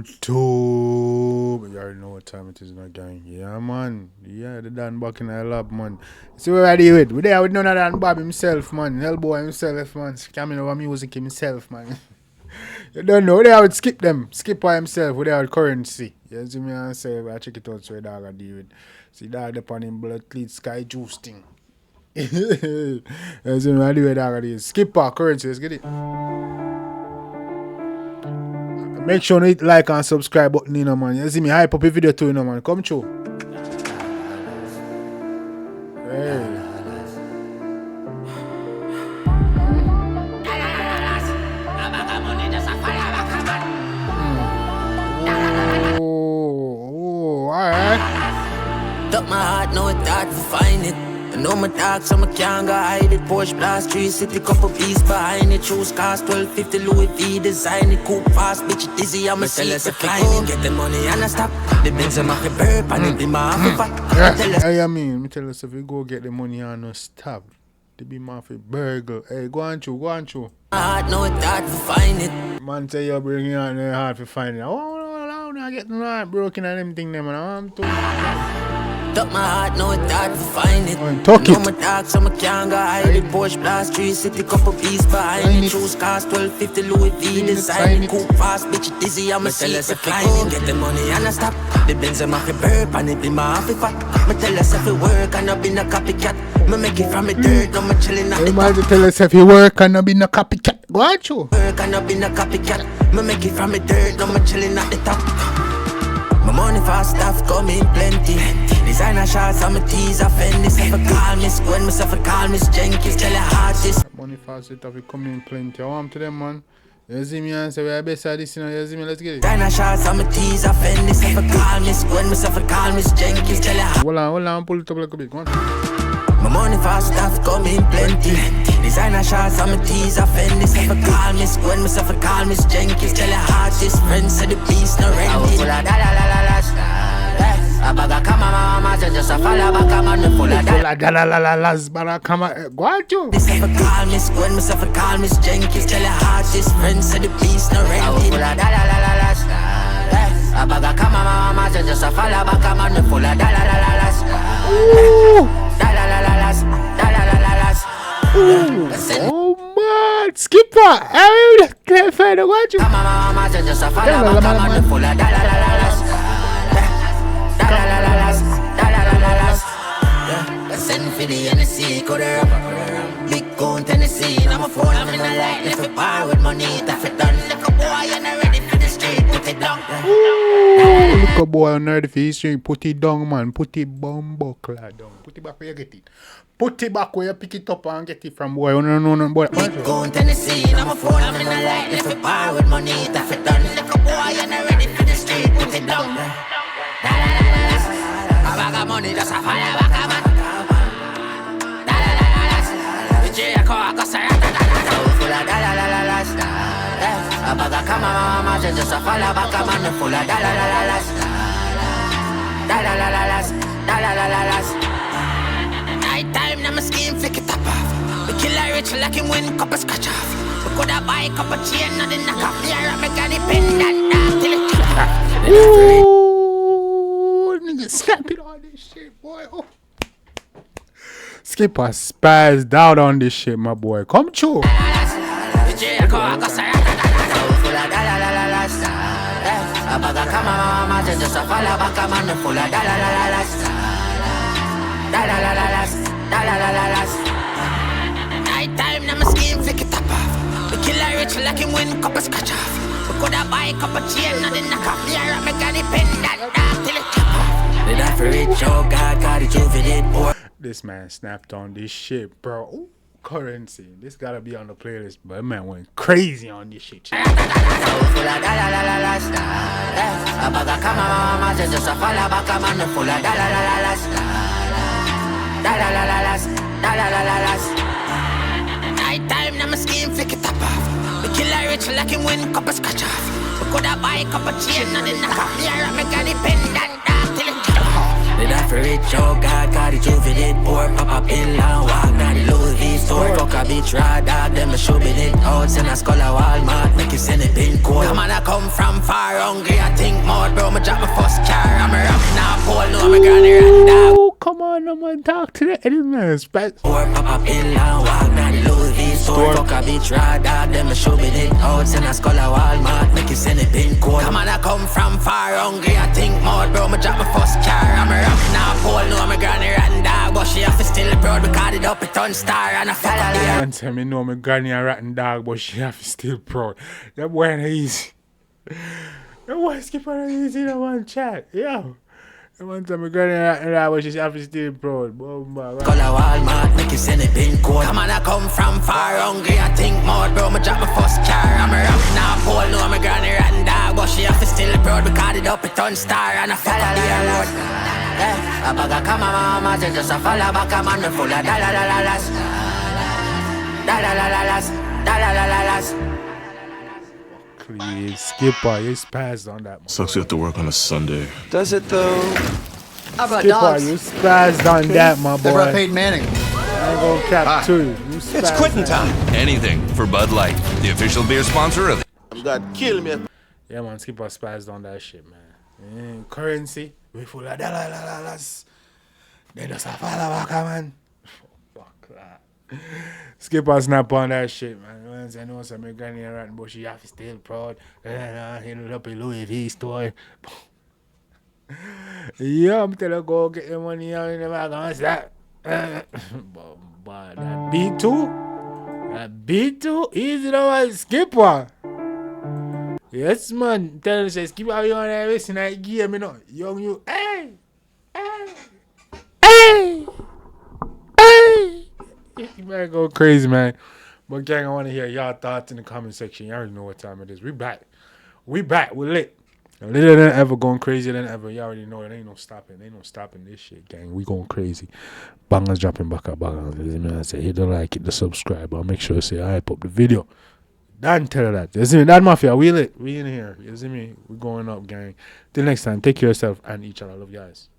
YouTube. You already know what time it is now, gang. Yeah, man. Yeah, the Dan back in the lab, man. See what I do with? We there with none of that Bob himself, man. Hellboy himself, man. Coming over music himself, man. You don't know. We there with Skip them. Skippa himself. We there with Currency. You see me and say, I check it out so dog I deal with. See dog upon him blood clean sky juice thing. You see me I do with dog I deal. Skippa, Currency, let's get it. Make sure you hit like and subscribe button, you know, man. You see me hype up a video too, you know, man. Come through. Hey. Oh, alright. Took my heart, know it's hard to find it. I know my dark, so I can't go hide it. Porsche blast 360, couple piece behind it. Shoes cost 1250, Louis V design it. Coupe fast, bitch dizzy, I'm a seat reclining. Get the money and I stop. The Benz and make it burp and it be my fat. Hey, I mean, me tell us if you go get the money and no stop. They be my burger. Hey, go on through, go on through. My heart, know it's hard to find it. Man say you're bringing it out and it's hard to find it. Oh, no, I get the heart broken and everything, them, and I'm too. Took my heart, know it's hard to find it. Talk know my dark, so I can't go hide it. Porsche blast 360, couple piece behind it. Shoes cost 1250, Louis V design it. Coupe fast, bitch dizzy, I'm a seat reclining. Get the money and I stop. The Benz and make it burp and it be my fat. Me tell us if it work and I be no copycat. Me make it from the dirt, no me chillin' at the top. You tell us if you work and I be no copycat. Go on through. Work and I be no copycat. Me make it from the dirt, no me chillin' at the top. My money fast stuff coming plenty. Designer shots on my tees, I fend this. If I call Miss Gwen, myself I call Miss Jenkins. Tell her hard this. Money fast stuff coming plenty. I want to them, man. You see me and say, we're best at this, you know. You see me, let's get it. Designer shots on my tees, I fend this. If I call Miss Gwen, myself I call Miss Jenkins. Tell her hold on, pull it up like a bit. Go on. My money fast stuff coming plenty. Designer shots on my tees, I fend this. If I call Miss Gwen, myself I call Miss Jenkins. Tell her hard this. Friends said the beast no renting. A bag of kama mama, just a follow back a man full of las barakama. Go on through. This ever call Miss Gwen, myself a call Miss Jenkins. Tell her hard this. Friends said the beast no renting. A bag of kama mama, just a follow back a man full of oh man, Skippa, hey, clear further, watch you. Kama mama, just a follow back a man full of send for the NSC, go there up. Big gun Tennessee, I'm a phone, I'm in a light. Left a bar with money, that's it done. Look a boy, and I'm ready for the street, put it down. Look a boy on ready for the street, put it down, man. Put it buckler down. Put it back where you get it. Put it back where you pick it up and get it from, boy. No, boy. Big gun Tennessee, I'm a phone, I'm in a light. Left a bar with money, that's it done. Look a boy, and I'm ready for the street, put it down. I bag of money, just a fire back a man. A bag of kama mama, just a follow back a man full of night time, now my scheme flick it up off. We kill a rich like him win cup of scratch off. We coulda buy cup of chain, nothing knock off. Here I make any pendant down till it kill off. Ooh, nigga, slap it on this shit, boy. Oh. Skippa spazzed out on this shit, my boy. Come true. A bag of kama mama, just a follow back a man full of night time, now my scheme flick it up off. We kill a rich like him win cup of scratch off. We coulda buy cup of chain, nothing knock off. Here I make any pendant down till it chop off. Did I for rich, oh God, got it, you fit it, boy. This man snapped on this shit, bro. Ooh, Currency. This gotta be on the playlist, but man went crazy on this shit. A bag of kama mama, just a follow back a man full of night time, now my scheme flick it up off. We kill a rich like him win cup of scratch off. We coulda buy cup of chain, nothing knock off. Here I make any pendant down till it chop off. Did I for rich, oh God, got it, you fit it. Poor papa pill and walk, now the Louis V store. Fuck a bitch, ride dog, them a show it out. Send a skull a Walmart, make you send a pin code. Come on, I come from far, hungry, I think more, bro. Me drop my first car, I'm a rap now, pole, no, I'm a granny rat dog. Oh, come on, no man, talk to the Eddie man. Poor papa pill and walk, now the Louis V store. Fuck a bitch, ride dog, them a show it out. Send a skull a Walmart, make you send a pin code. Come on, I come from far, hungry, I think more, bro. Me drop my first car, I'm a rap now, pole, no, I'm a granny rat dog. But she have to still proud because it up a ton star and a fella there. Man tell me no, my granny a rotten dog, but she have to still proud. That boy ain't easy. That boy Skippa ain't easy in one chat. Yo. That one time my granny a rotten dog, but she have to still proud. Boom, Call a Walmart, make you send a pin code. Come on, I come from far, hungry, I think more, bro. Me drop my first car, I'm a rap now, pole, no, my granny rotten dog. But she have to still proud because it up a ton star and a fella there. A bag of come mama, just a follow back a man full of da-la-la-la-las. Da-la-la-la-las, da-la-la-la-las. Please, Skippa, you spazzed on that. Sucks you have to work on a Sunday. Does it though? How about Skippa, dogs? you spazzed on that, my They brought boy. Peyton Manning. I ain't gonna cap to you. You It's spazzed quitting on that. time. Anything for Bud Light, the official beer sponsor of I'm gonna kill me. Yeah, man, Skippa spazzed on that shit, man. Currency, we full of dollars. They just a follow back, man. Fuck that. Skippa snap on that shit, man. Once I know some my granny a rotten, but she have to still proud. He'll up a Louis V store. Yeah, I'm telling you, go get the money out in the bag and start. But that B2, easy though, man. Skippa. Yes, man. Tell him, say, Skippa, you on that listen, I give me no. Young you, hey. You better go crazy, man. But gang, I want to hear y'all thoughts in the comment section. You already know what time it is. We back. We're lit. Litter than ever, going crazier than ever. You already know it ain't no stopping. Ain't no stopping this shit, gang. We going crazy. Bangers dropping back up, bangers. You see me? I say, hit the like, hit the subscribe. I'll make sure to say, I hype up the video. Dan tell her that. You see me? That mafia, we lit. We in here. You see me? We going up, gang. Till next time, take care of yourself and each other. Love you guys.